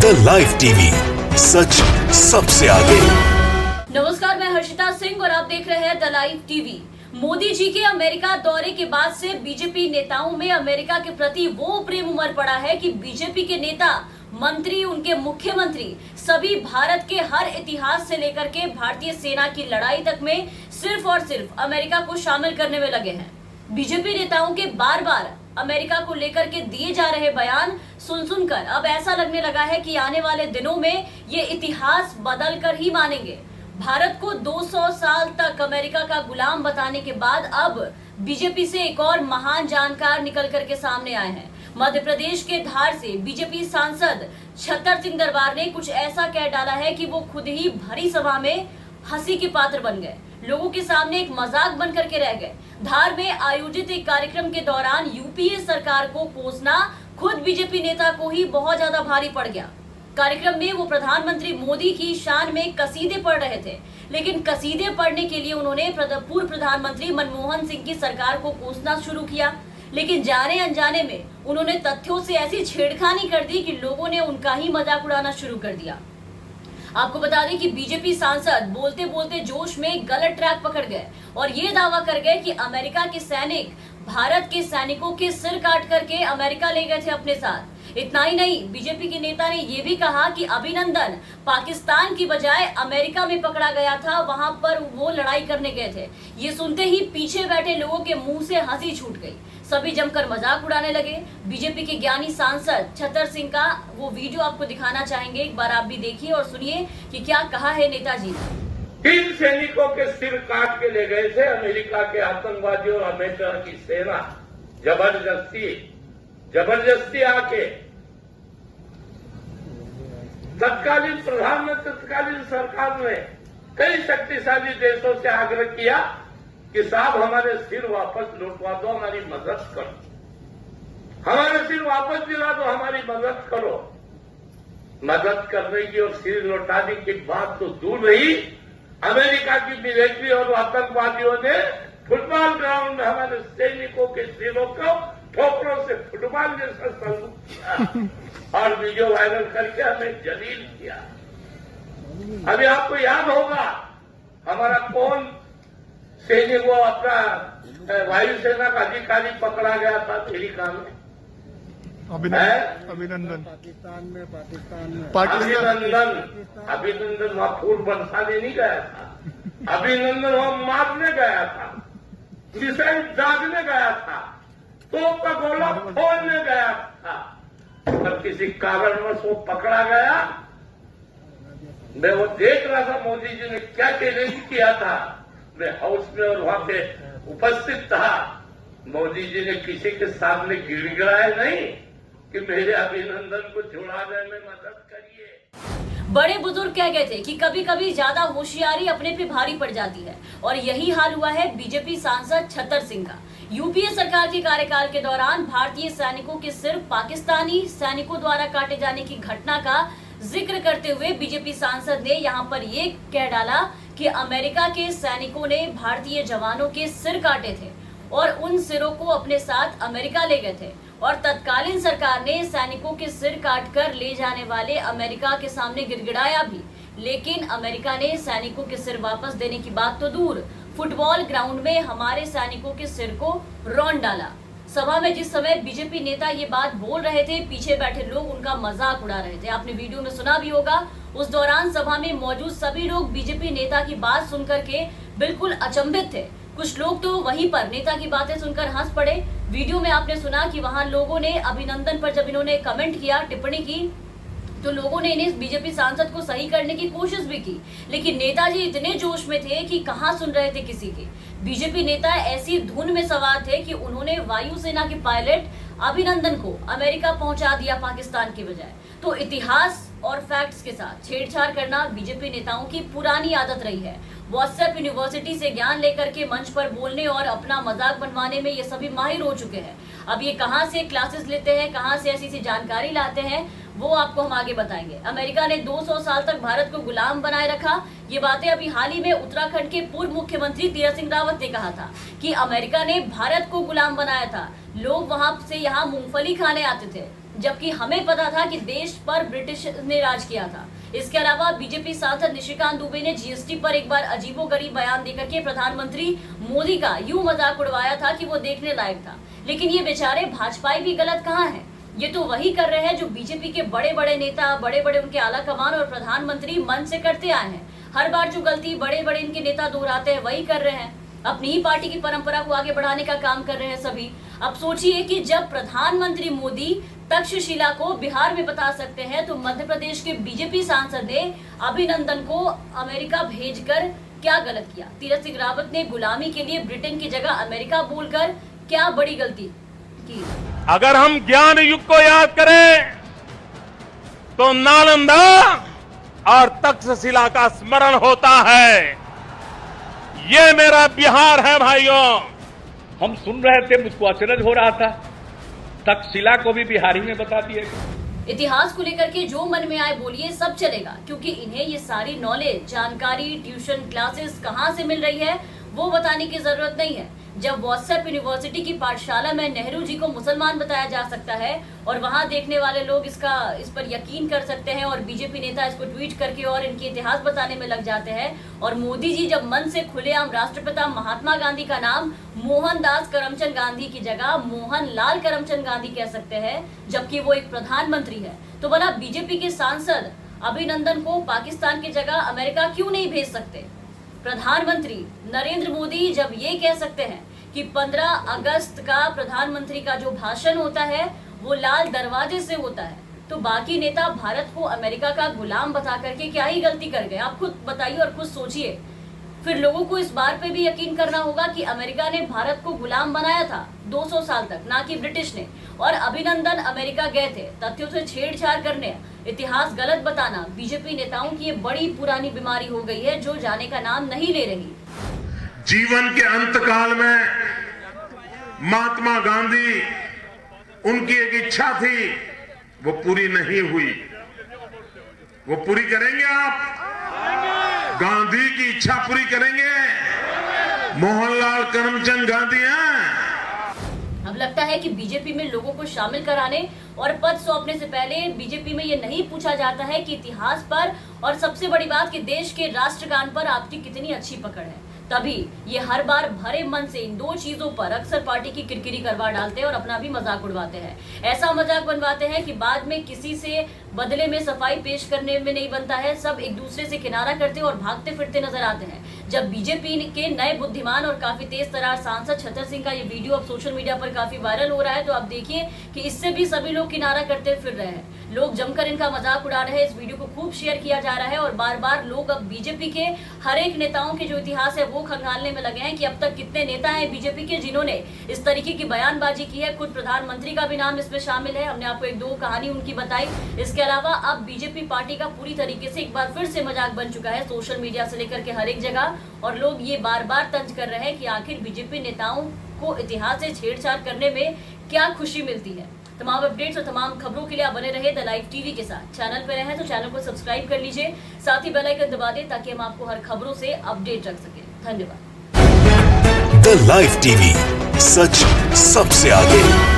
The live TV, सच सबसे आगे। नमस्कार, मैं हर्षिता सिंह और आप देख रहे हैं the live TV. Modi ji के अमेरिका दौरे के बाद से बीजेपी नेताओं में अमेरिका के प्रति वो प्रेम उमड़ पड़ा है कि बीजेपी के नेता, मंत्री, उनके मुख्यमंत्री सभी भारत के हर इतिहास से लेकर के भारतीय सेना की लड़ाई तक में सिर्फ और सिर्फ अमेरिका को शामिल करने में लगे हैं। बीजेपी नेताओं के बार बार अमेरिका को लेकर के दिए जा रहे बयान सुनकर अब ऐसा लगने लगा है कि आने वाले दिनों में ये इतिहास बदल कर ही मानेंगे। भारत को 200 साल तक अमेरिका का गुलाम बताने के बाद अब बीजेपी से एक और महान जानकार निकल करके सामने आए हैं। मध्य प्रदेश के धार से बीजेपी सांसद छतर सिंह दरबार ने कुछ ऐसा कह डाला है कि वो खुद ही भरी सभा में हंसी के पात्र बन गए, लोगों के सामने एक मजाक बन करके रह गए। धार में आयोजित एक कार्यक्रम के दौरान यूपीए सरकार को कोसना खुद बीजेपी नेता को ही बहुत ज्यादा भारी पड़ गया। कार्यक्रम में वो प्रधानमंत्री मोदी की शान में कसीदे पढ़ रहे थे, लेकिन कसीदे पढ़ने के लिए उन्होंने पूर्व प्रधानमंत्री मनमोहन सिंह की सरकार को कोसना शुरू किया। लेकिन जाने अनजाने में उन्होंने तथ्यों से ऐसी छेड़खानी कर दी कि लोगों ने उनका ही मजाक उड़ाना शुरू कर दिया। आपको बता दें कि बीजेपी सांसद बोलते बोलते जोश में गलत ट्रैक पकड़ गए और ये दावा कर गए कि अमेरिका के सैनिक भारत के सैनिकों के सिर काट करके अमेरिका ले गए थे अपने साथ। इतना ही नहीं, बीजेपी के नेता ने यह भी कहा कि अभिनंदन पाकिस्तान की बजाय अमेरिका में पकड़ा गया था, वहां पर वो लड़ाई करने गए थे। ये सुनते ही पीछे बैठे लोगों के मुंह से हंसी छूट गई, सभी जमकर मजाक उड़ाने लगे। बीजेपी के ज्ञानी सांसद छतर सिंह का वो वीडियो आपको दिखाना चाहेंगे, एक बार आप भी देखिए और सुनिए कि क्या कहा है नेताजी ने। 3 सैनिकों के सिर काट के ले गए थे अमेरिका के आतंकवादी और अमेरिका की सेना जबरदस्ती आके। तत्कालीन प्रधानमंत्री, तत्कालीन सरकार ने कई शक्तिशाली देशों से आग्रह किया कि साहब हमारे सिर वापस लौटवा दो, हमारी मदद करो, हमारे सिर वापस दिला दो, हमारी मदद करो। मदद करने की और सिर लौटाने की बात तो दूर रही, अमेरिका की मिलिट्री और आतंकवादियों ने फुटबॉल ग्राउंड में हमारे सैनिकों के सिरों को ठोकरों से फुटबॉल जैसा सलूट किया और वीडियो वायरल करके हमें जलील किया। अभी आपको याद होगा हमारा कौन सैनिक, वो अपना वायुसेना का अधिकारी पकड़ा गया था अमेरिका में, अभिनंदन अभिनंदन वहां फूल बरसाने नहीं गया था, अभिनंदन वहां मारने गया था, मिसाइल दागने गया था, तोप का गोला फोड़ने गया था, पर किसी कारणवश वो पकड़ा गया। मैं वो देख रहा था मोदी जी ने क्या चैलेंज किया था, मैं हाउस में और वहां पे उपस्थित था। मोदी जी ने किसी के सामने गिड़गिड़ाया नहीं कि मेरे अभिनंदन को छुड़ाने में मदद करिए। बड़े बुजुर्ग कह गए थे कि कभी कभी ज्यादा होशियारी अपने पे भारी पड़ जाती है और यही हाल हुआ है बीजेपी सांसद छतर सिंह का। यूपीए सरकार के कार्यकाल के दौरान भारतीय सैनिकों के सिर पाकिस्तानी सैनिकों द्वारा काटे जाने की घटना का जिक्र करते हुए बीजेपी सांसद ने यहां पर ये कह डाला कि अमेरिका के सैनिकों ने भारतीय जवानों के सिर काटे थे और उन सिरों को अपने साथ अमेरिका ले गए थे और तत्कालीन सरकार ने सैनिकों के सिर काटकर ले जाने वाले अमेरिका के सामने गिड़गिड़ाया भी, लेकिन अमेरिका ने सैनिकों के सिर वापस देने की बात तो दूर, फुटबॉल ग्राउंड में हमारे सैनिकों के सिर को रौंद डाला। सभा में जिस समय बीजेपी नेता ये बात बोल रहे थे, पीछे बैठे लोग उनका मजाक उड़ा रहे थे। आपने वीडियो में सुना भी होगा। उस दौरान सभा में मौजूद सभी लोग बीजेपी नेता की बात सुनकर के बिल्कुल अचंभित थे। कुछ लोग तो वहीं पर नेता की बातें सुनकर हंस पड़े। वीडियो में आपने सुना कि वहां लोगों ने अभिनंदन पर जब इन्होंने कमेंट किया, टिप्पणी की, तो लोगों ने इन्हें बीजेपी सांसद को सही करने की कोशिश भी की, लेकिन नेताजी इतने जोश में थे कि कहां सुन रहे थे किसी की। बीजेपी नेता ऐसी धुन में सवार थे कि उन्होंने वायुसेना के पायलट अभिनंदन को अमेरिका पहुंचा दिया पाकिस्तान के बजाय। तो इतिहास और फैक्ट्स के साथ छेड़छाड़ करना बीजेपी नेताओं की पुरानी आदत रही है। व्हाट्सएप यूनिवर्सिटी से ज्ञान लेकर के मंच पर बोलने और अपना मजाक बनवाने में ये सभी माहिर हो चुके हैं। अब ये कहां से क्लासेस लेते हैं, कहां से ऐसी जानकारी लाते हैं, वो आपको हम आगे बताएंगे। अमेरिका ने 200 साल तक भारत को गुलाम बनाए रखा, ये बातें अभी हाल ही में उत्तराखंड के पूर्व मुख्यमंत्री तीरथ सिंह रावत ने कहा था कि अमेरिका ने भारत को गुलाम बनाया था। लोग वहां से यहाँ मूंगफली खाने आते थे, जबकि हमें पता था कि देश पर ब्रिटिश ने राज किया था। इसके अलावा बीजेपी सांसद निशिकांत दुबे ने जीएसटी पर एक बार अजीबोगरीब बयान देकर के प्रधानमंत्री मोदी का यूं मजाक उड़वाया था कि वो देखने लायक था। लेकिन ये बेचारे भाजपाई भी गलत कहाँ हैं? ये तो वही कर रहे हैं जो बीजेपी के बड़े बड़े नेता, बड़े बड़े उनके आला कमान और प्रधानमंत्री मन से करते आए हैं। हर बार जो गलती बड़े बड़े इनके नेता दोहराते हैं वही कर रहे हैं। अपनी ही पार्टी की परंपरा को आगे बढ़ाने का काम कर रहे हैं सभी। अब सोचिए कि जब प्रधानमंत्री मोदी तक्षशिला को बिहार में बता सकते हैं, तो मध्य प्रदेश के बीजेपी सांसद ने अभिनंदन को अमेरिका भेजकर क्या गलत किया? तीरथ सिंह रावत ने गुलामी के लिए ब्रिटेन की जगह अमेरिका बोलकर क्या बड़ी गलती की? अगर हम ज्ञान युग को याद करें तो नालंदा और तक्षशिला का स्मरण होता है। ये मेरा बिहार है भाइयों। हम सुन रहे थे, मुझको अचरज हो रहा था, तक्षशिला को भी बिहारी में बता दिया गया। इतिहास को लेकर के जो मन में आए बोलिए, सब चलेगा, क्योंकि इन्हें ये सारी नॉलेज, जानकारी, ट्यूशन क्लासेस कहाँ से मिल रही है वो बताने की जरूरत नहीं है। जब व्हाट्सएप यूनिवर्सिटी की पाठशाला में नेहरू जी को मुसलमान बताया जा सकता है और वहां देखने वाले लोग इस पर यकीन कर सकते हैं और बीजेपी नेता इसको ट्वीट करके और इनकी इतिहास बताने में लग जाते हैं, और मोदी जी जब मन से खुलेआम राष्ट्रपिता महात्मा गांधी का नाम मोहनदास करमचंद गांधी की जगह मोहन लाल करमचंद गांधी कह सकते हैं, जबकि वो एक प्रधानमंत्री है, तो भला बीजेपी के सांसद अभिनंदन को पाकिस्तान की जगह अमेरिका क्यों नहीं भेज सकते? प्रधानमंत्री नरेंद्र मोदी जब ये कह सकते हैं कि 15 अगस्त का प्रधानमंत्री का जो भाषण होता है वो लाल दरवाजे से होता है, तो बाकी नेता भारत को अमेरिका का गुलाम बता करके क्या ही गलती कर गए? आप खुद बताइए और खुद सोचिए। फिर लोगों को इस बात पे भी यकीन करना होगा कि अमेरिका ने भारत को गुलाम बनाया था 200 साल तक, ना कि ब्रिटिश ने। और अभिनंदन अमेरिका गए थे, तथ्यों से छेड़छाड़ करने, इतिहास गलत बताना बीजेपी नेताओं की ये बड़ी पुरानी बीमारी हो गई है, जो जाने का नाम नहीं ले रही। जीवन के अंतकाल में महात्मा गांधी, उनकी एक इच्छा थी, वो पूरी नहीं हुई। वो पूरी करेंगे आप? गांधी की इच्छा पूरी करेंगे? मोहनलाल करमचंद गांधी हैं। अब लगता है कि बीजेपी में लोगों को शामिल कराने और पद सौंपने से पहले बीजेपी में ये नहीं पूछा जाता है कि इतिहास पर और सबसे बड़ी बात कि देश के राष्ट्रगान पर आपकी कितनी अच्छी पकड़ है। तभी ये हर बार भरे मन से इन दो चीजों पर अक्सर पार्टी की किरकिरी करवा डालते हैं और अपना भी मजाक उड़वाते हैं। ऐसा मजाक बनवाते हैं कि बाद में किसी से बदले में सफाई पेश करने में नहीं बनता है। सब एक दूसरे से किनारा करते और भागते फिरते नजर आते हैं। जब बीजेपी के नए बुद्धिमान और काफी तेज तरार सांसद छतर सिंह का ये वीडियो अब सोशल मीडिया पर काफी वायरल हो रहा है, तो आप देखिए कि इससे भी सभी लोग किनारा करते फिर रहे हैं। लोग जमकर इनका मजाक उड़ा रहे हैं। इस वीडियो को खूब शेयर किया जा रहा है और बार बार लोग अब बीजेपी के हर एक नेताओं के जो इतिहास है वो खंगालने में लगे हैं कि अब तक कितने नेता हैं बीजेपी के जिन्होंने इस तरीके की बयानबाजी की है। खुद प्रधानमंत्री का भी नाम इसमें शामिल है। हमने आपको एक दो कहानी उनकी बताई। इसके अलावा अब बीजेपी पार्टी का पूरी तरीके से एक बार फिर से मजाक बन चुका है, सोशल मीडिया से लेकर के हर एक जगह, और लोग ये बार बार तंज कर रहे हैं कि आखिर बीजेपी नेताओं को इतिहास से छेड़छाड़ करने में क्या खुशी मिलती है। तमाम अपडेट्स और तमाम खबरों के लिए आप बने रहे द लाइव टीवी के साथ। चैनल पर रहे तो चैनल को सब्सक्राइब कर लीजिए, साथ ही बेल आइकन दबा दें ताकि हम आपको हर खबरों से अपडेट रख सकें। धन्यवाद। द लाइव टीवी, सच सबसे आगे।